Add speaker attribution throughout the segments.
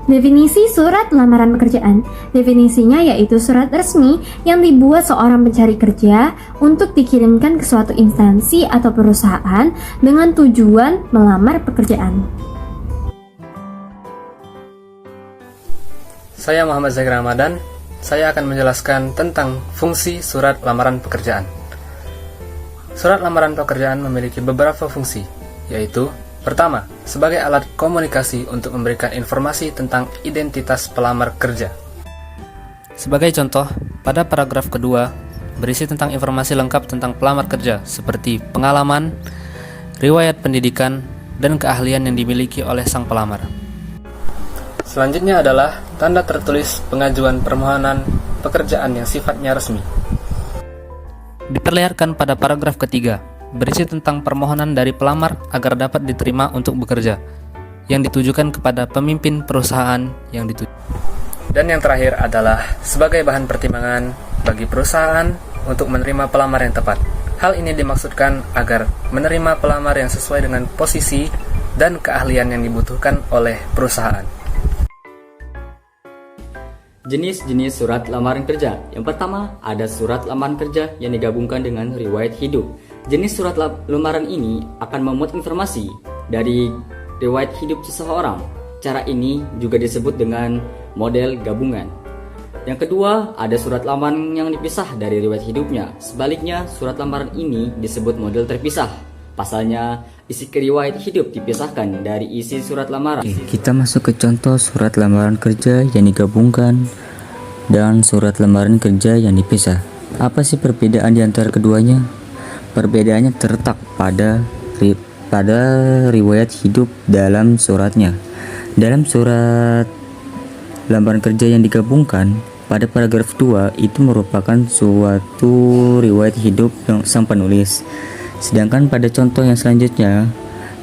Speaker 1: Definisi surat lamaran pekerjaan. Definisinya yaitu surat resmi yang dibuat seorang pencari kerja untuk dikirimkan ke suatu instansi atau perusahaan dengan tujuan melamar pekerjaan.
Speaker 2: Saya Muhammad Zahir Ramadan. Saya akan menjelaskan tentang fungsi surat lamaran pekerjaan. Surat lamaran pekerjaan memiliki beberapa fungsi, yaitu pertama, sebagai alat komunikasi untuk memberikan informasi tentang identitas pelamar kerja. Sebagai contoh, pada paragraf kedua, berisi tentang informasi lengkap tentang pelamar kerja, seperti pengalaman, riwayat pendidikan, dan keahlian yang dimiliki oleh sang pelamar. Selanjutnya adalah tanda tertulis pengajuan permohonan pekerjaan yang sifatnya resmi. Diperlihatkan pada paragraf ketiga, berisi tentang permohonan dari pelamar agar dapat diterima untuk bekerja, yang ditujukan kepada pemimpin perusahaan yang dituju. Dan yang terakhir adalah sebagai bahan pertimbangan bagi perusahaan untuk menerima pelamar yang tepat. Hal ini dimaksudkan agar menerima pelamar yang sesuai dengan posisi dan keahlian yang dibutuhkan oleh perusahaan.
Speaker 3: Jenis-jenis surat lamaran kerja. Yang pertama, ada surat lamaran kerja yang digabungkan dengan riwayat hidup. Jenis surat lamaran ini akan memuat informasi dari riwayat hidup seseorang. Cara ini juga disebut dengan model gabungan. Yang kedua, ada surat lamaran yang dipisah dari riwayat hidupnya. Sebaliknya, surat lamaran ini disebut model terpisah. Pasalnya, isi riwayat hidup dipisahkan dari isi surat lamaran.
Speaker 4: Kita masuk ke contoh surat lamaran kerja yang digabungkan dan surat lamaran kerja yang dipisah. Apa sih perbedaan di antara keduanya? Perbedaannya terletak pada riwayat hidup dalam suratnya. Dalam surat lamaran kerja yang digabungkan, pada paragraf 2 itu merupakan suatu riwayat hidup sang penulis. Sedangkan pada contoh yang selanjutnya,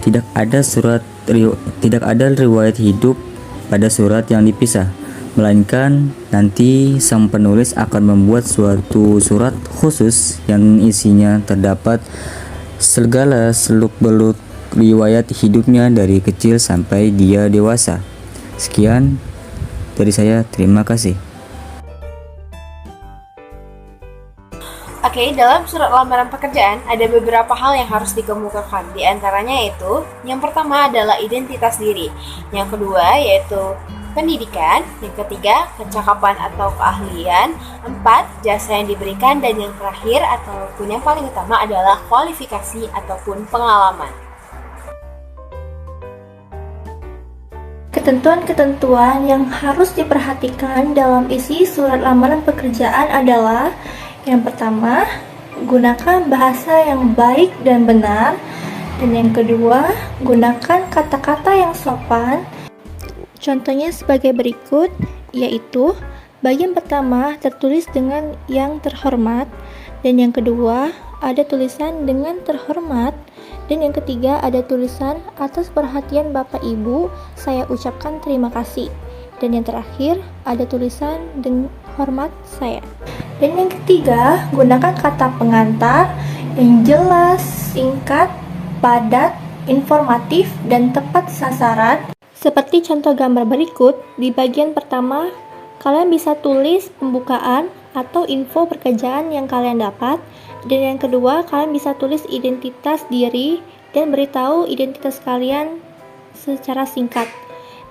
Speaker 4: tidak ada riwayat hidup pada surat yang dipisah, melainkan nanti sang penulis akan membuat suatu surat khusus yang isinya terdapat segala seluk-beluk riwayat hidupnya dari kecil sampai dia dewasa. Sekian dari saya, terima kasih.
Speaker 5: Oke, dalam surat lamaran pekerjaan ada beberapa hal yang harus dikemukakan. Di antaranya yaitu, yang pertama adalah identitas diri, yang kedua yaitu pendidikan, yang ketiga kecakapan atau keahlian, 4 jasa yang diberikan, dan yang terakhir ataupun yang paling utama adalah kualifikasi ataupun pengalaman.
Speaker 6: Ketentuan-ketentuan yang harus diperhatikan dalam isi surat lamaran pekerjaan adalah: yang pertama, gunakan bahasa yang baik dan benar. Dan yang kedua, gunakan kata-kata yang sopan. Contohnya sebagai berikut, yaitu bagian pertama tertulis dengan yang terhormat, dan yang kedua ada tulisan dengan terhormat, dan yang ketiga ada tulisan atas perhatian Bapak Ibu, saya ucapkan terima kasih. Dan yang terakhir ada tulisan dengan hormat saya. Dan yang ketiga, gunakan kata pengantar yang jelas, singkat, padat, informatif, dan tepat sasaran. Seperti contoh gambar berikut, di bagian pertama, kalian bisa tulis pembukaan atau info pekerjaan yang kalian dapat. Dan yang kedua, kalian bisa tulis identitas diri dan beritahu identitas kalian secara singkat.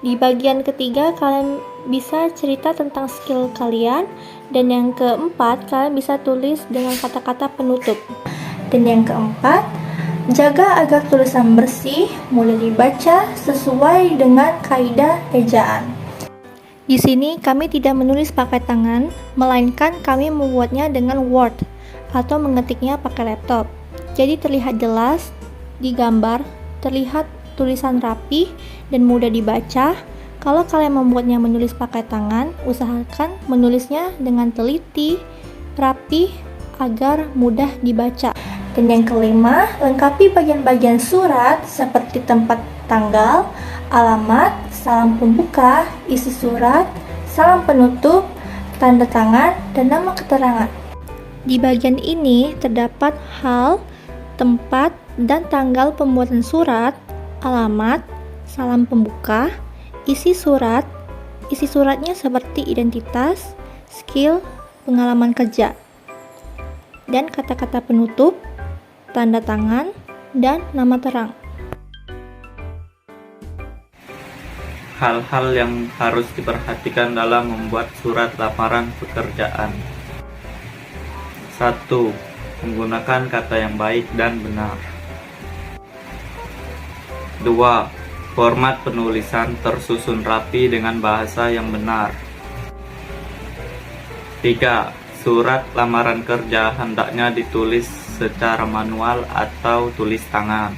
Speaker 6: Di bagian ketiga, kalian bisa cerita tentang skill kalian. Dan yang keempat, kalian bisa tulis dengan kata-kata penutup. Dan yang keempat, jaga agar tulisan bersih, mudah dibaca, sesuai dengan kaidah ejaan. Di sini kami tidak menulis pakai tangan, melainkan kami membuatnya dengan Word atau mengetiknya pakai laptop. Jadi terlihat jelas di gambar, terlihat tulisan rapi dan mudah dibaca. Kalau kalian membuatnya menulis pakai tangan, usahakan menulisnya dengan teliti, rapi, agar mudah dibaca. Dan yang kelima, lengkapi bagian-bagian surat seperti tempat tanggal, alamat, salam pembuka, isi surat, salam penutup, tanda tangan, dan nama keterangan. Di bagian ini terdapat hal, tempat, dan tanggal pembuatan surat, alamat, salam pembuka, isi surat, isi suratnya seperti identitas, skill, pengalaman kerja, dan kata-kata penutup, tanda tangan, dan nama terang.
Speaker 7: Hal-hal yang harus diperhatikan dalam membuat surat lamaran pekerjaan. 1. Menggunakan kata yang baik dan benar. 2. Format penulisan tersusun rapi dengan bahasa yang benar. 3. Surat lamaran kerja hendaknya ditulis secara manual atau tulis tangan.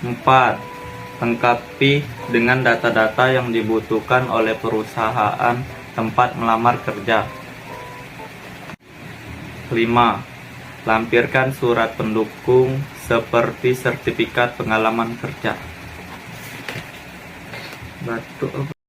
Speaker 7: 4. Lengkapi dengan data-data yang dibutuhkan oleh perusahaan tempat melamar kerja. 5. Lampirkan surat pendukung seperti sertifikat pengalaman kerja. Batuk.